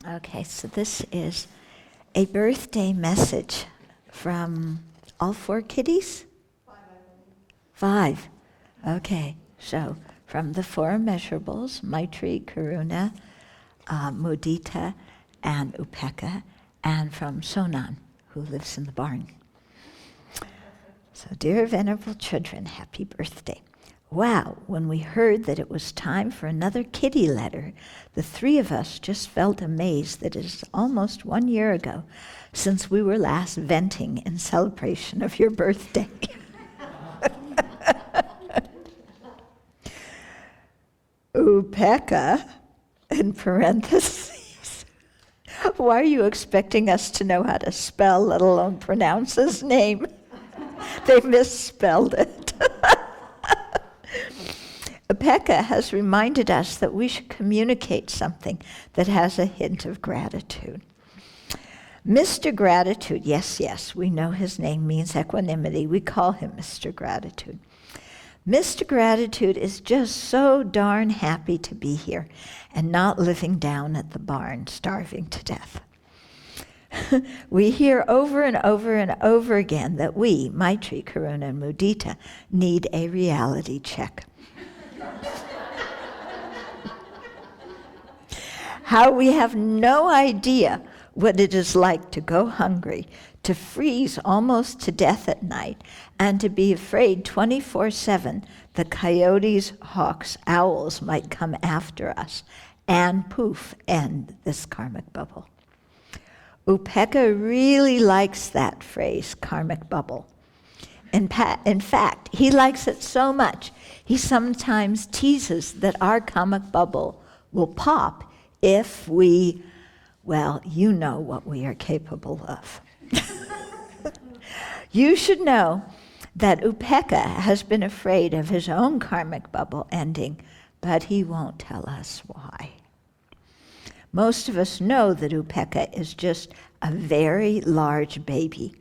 Okay, so this is a birthday message from all four kitties? Five. Okay, so from the four immeasurables, Maitri, Karuna, Mudita, and Upeka, and from Sonan, who lives in the barn. So, dear venerable children, happy birthday. Wow, when we heard that it was time for another kitty letter, the three of us just felt amazed that it is almost 1 year ago since we were last venting in celebration of your birthday. Upeka, in parentheses. Why are you expecting us to know how to spell, let alone pronounce his name? They misspelled it. Upeka has reminded us that we should communicate something that has a hint of gratitude. Mr. Gratitude, yes, we know his name means equanimity. We call him Mr. Gratitude. Mr. Gratitude is just so darn happy to be here and not living down at the barn, starving to death. We hear over and over and over again that we, Maitri, Karuna, and Mudita, need a reality check. How we have no idea what it is like to go hungry, to freeze almost to death at night, and to be afraid 24/7 the coyotes, hawks, owls might come after us and poof, end this karmic bubble. Upeka really likes that phrase, karmic bubble. In fact, he likes it so much, he sometimes teases that our karmic bubble will pop if we, well, you know what we are capable of. You should know that Upeka has been afraid of his own karmic bubble ending, but he won't tell us why. Most of us know that Upeka is just a very large baby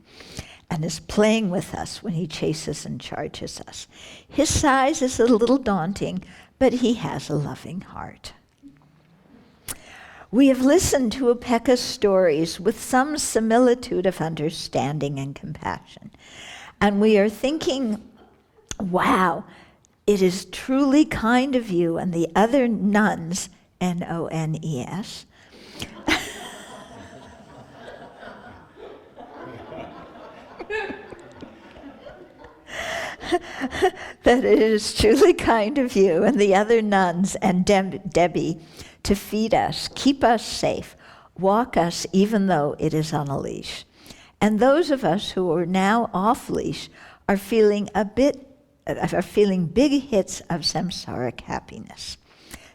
and is playing with us when he chases and charges us. His size is a little daunting, but he has a loving heart. We have listened to Upeka's stories with some similitude of understanding and compassion, and we are thinking, wow, it is truly kind of you and the other nuns, N-O-N-E-S, that it is truly kind of you and the other nuns and Debbie to feed us, keep us safe, walk us even though it is on a leash. And those of us who are now off leash are feeling big hits of samsaric happiness.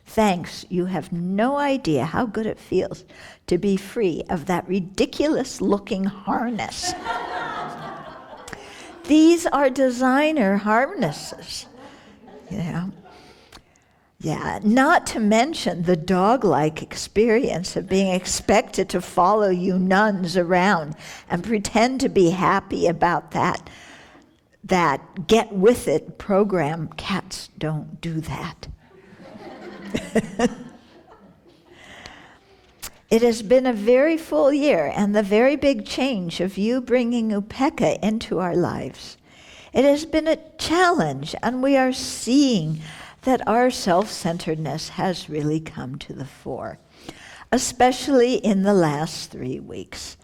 Thanks, you have no idea how good it feels to be free of that ridiculous looking harness. These are designer harnesses, you know. Yeah, not to mention the dog-like experience of being expected to follow you nuns around and pretend to be happy about that get with it program. Cats don't do that. It has been a very full year and the very big change of you bringing Upeka into our lives. It has been a challenge, and we are seeing that our self-centeredness has really come to the fore, especially in the last 3 weeks.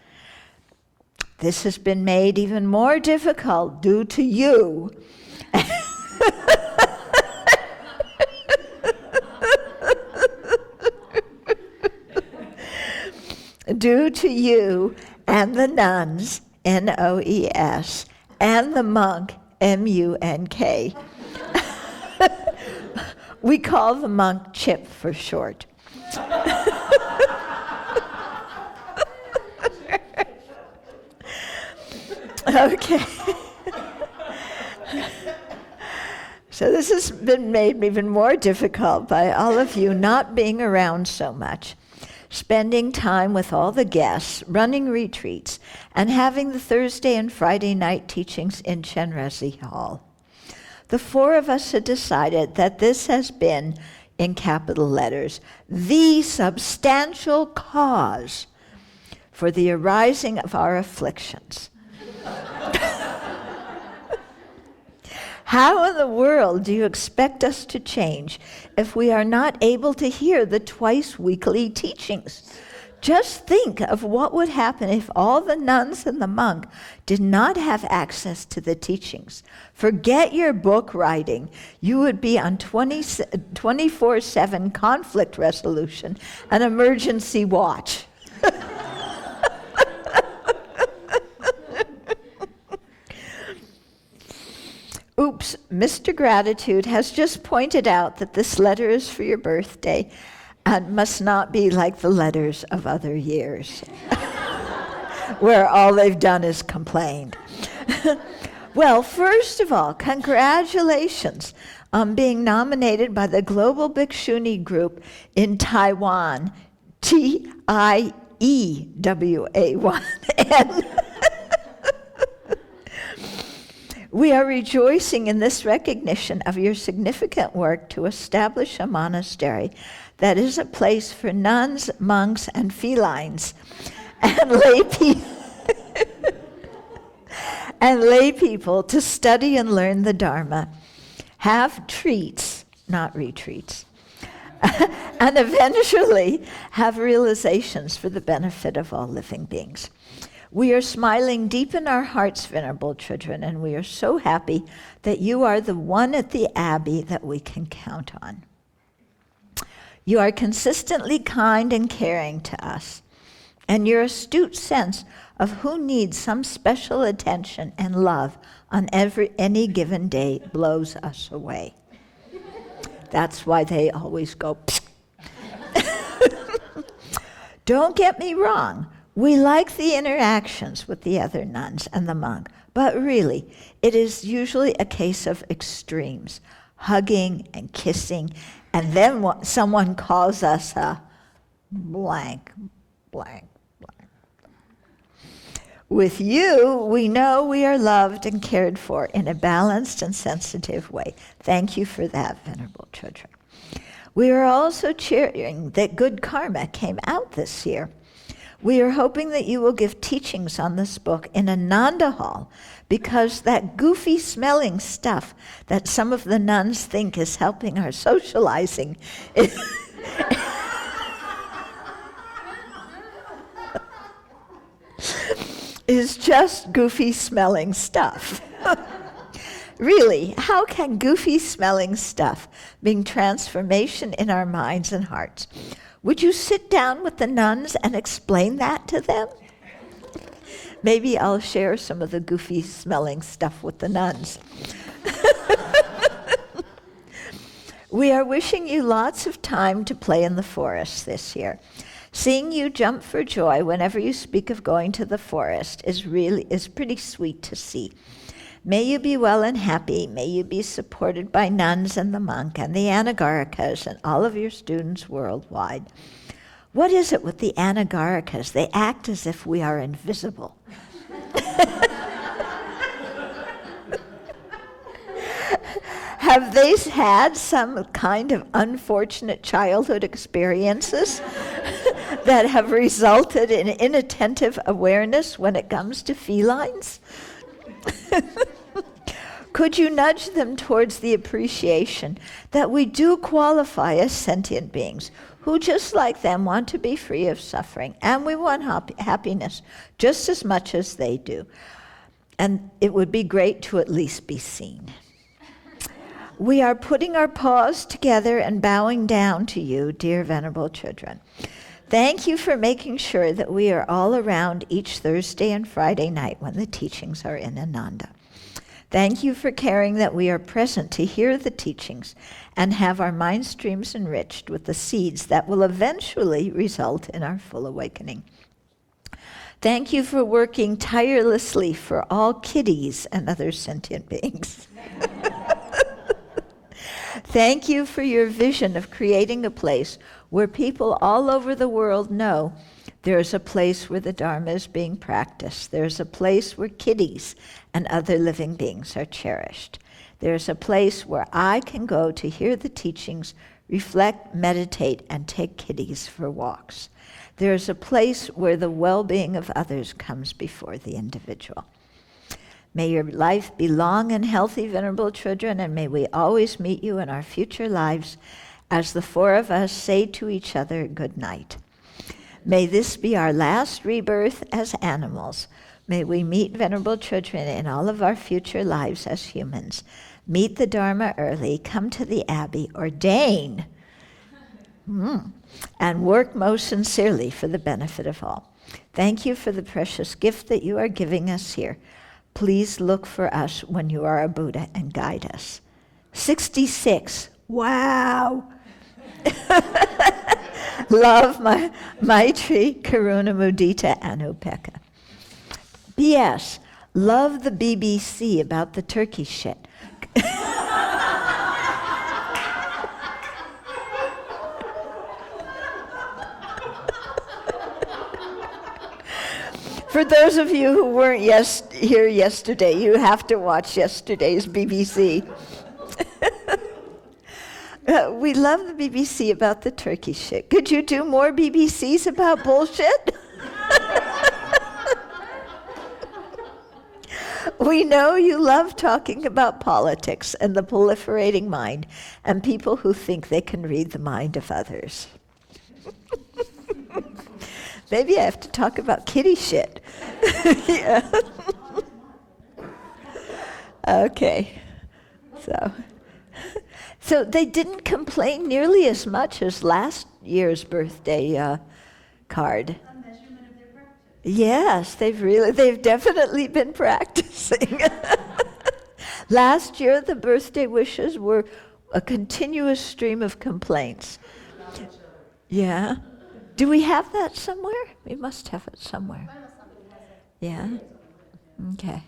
This has been made even more difficult due to you. Due to you and the nuns, N-O-E-S, and the monk, M-U-N-K. We call the monk Chip for short. Okay. So this has been made even more difficult by all of you not being around so much, spending time with all the guests, running retreats, and having the Thursday and Friday night teachings in Chenrezig Hall. The 4 of us had decided that this has been in capital letters, the substantial cause for the arising of our afflictions. How in the world do you expect us to change if we are not able to hear the twice-weekly teachings? Just think of what would happen if all the nuns and the monk did not have access to the teachings. Forget your book writing. You would be on 24/7 conflict resolution and emergency watch. Oops, Mr. Gratitude has just pointed out that this letter is for your birthday and must not be like the letters of other years, where all they've done is complained. Well, first of all, congratulations on being nominated by the Global Bhikshuni Group in Taiwan, TIEWA1N. We are rejoicing in this recognition of your significant work to establish a monastery that is a place for nuns, monks, and felines, and lay people to study and learn the Dharma, have treats, not retreats, and eventually have realizations for the benefit of all living beings. We are smiling deep in our hearts, Venerable children, and we are so happy that you are the one at the Abbey that we can count on. You are consistently kind and caring to us, and your astute sense of who needs some special attention and love on any given day blows us away. That's why they always go, psst. Don't get me wrong. We like the interactions with the other nuns and the monk, but really, it is usually a case of extremes, hugging and kissing, and then someone calls us a blank, blank, blank. With you, we know we are loved and cared for in a balanced and sensitive way. Thank you for that, Venerable children. We are also cheering that good karma came out this year. We are hoping that you will give teachings on this book in Ananda Hall, because that goofy smelling stuff that some of the nuns think is helping our socializing is just goofy smelling stuff. Really, how can goofy smelling stuff bring transformation in our minds and hearts? Would you sit down with the nuns and explain that to them? Maybe I'll share some of the goofy smelling stuff with the nuns. We are wishing you lots of time to play in the forest this year. Seeing you jump for joy whenever you speak of going to the forest is pretty sweet to see. May you be well and happy. May you be supported by nuns and the monk and the Anagarikas and all of your students worldwide. What is it with the Anagarikas? They act as if we are invisible. Have they had some kind of unfortunate childhood experiences that have resulted in inattentive awareness when it comes to felines? Could you nudge them towards the appreciation that we do qualify as sentient beings who, just like them, want to be free of suffering, and we want happiness just as much as they do. And it would be great to at least be seen. We are putting our paws together and bowing down to you, dear Venerable children. Thank you for making sure that we are all around each Thursday and Friday night when the teachings are in Ananda. Thank you for caring that we are present to hear the teachings and have our mind streams enriched with the seeds that will eventually result in our full awakening. Thank you for working tirelessly for all kiddies and other sentient beings. Thank you for your vision of creating a place where people all over the world know there is a place where the Dharma is being practiced. There's a place where kiddies and other living beings are cherished. There's a place where I can go to hear the teachings, reflect, meditate, and take kitties for walks. There is a place where the well-being of others comes before the individual. May your life be long and healthy, venerable children, and may we always meet you in our future lives as the four of us say to each other good night. May this be our last rebirth as animals. May we meet venerable children in all of our future lives as humans. Meet the Dharma early, come to the Abbey, ordain, and work most sincerely for the benefit of all. Thank you for the precious gift that you are giving us here. Please look for us when you are a Buddha and guide us. 66. Wow! Love, Maitri, Karuna, Mudita, and Upekkha. P.S. Love the BBC about the turkey shit. For those of you who weren't here yesterday, you have to watch yesterday's BBC. We love the BBC about the turkey shit. Could you do more BBCs about bullshit? We know you love talking about politics and the proliferating mind and people who think they can read the mind of others. Maybe I have to talk about kitty shit. Yeah. Okay. So they didn't complain nearly as much as last year's birthday card. A measurement of their practice. Yes, they've definitely been practicing. Last year, the birthday wishes were a continuous stream of complaints. Yeah. Do we have that somewhere? We must have it somewhere. Yeah. Okay.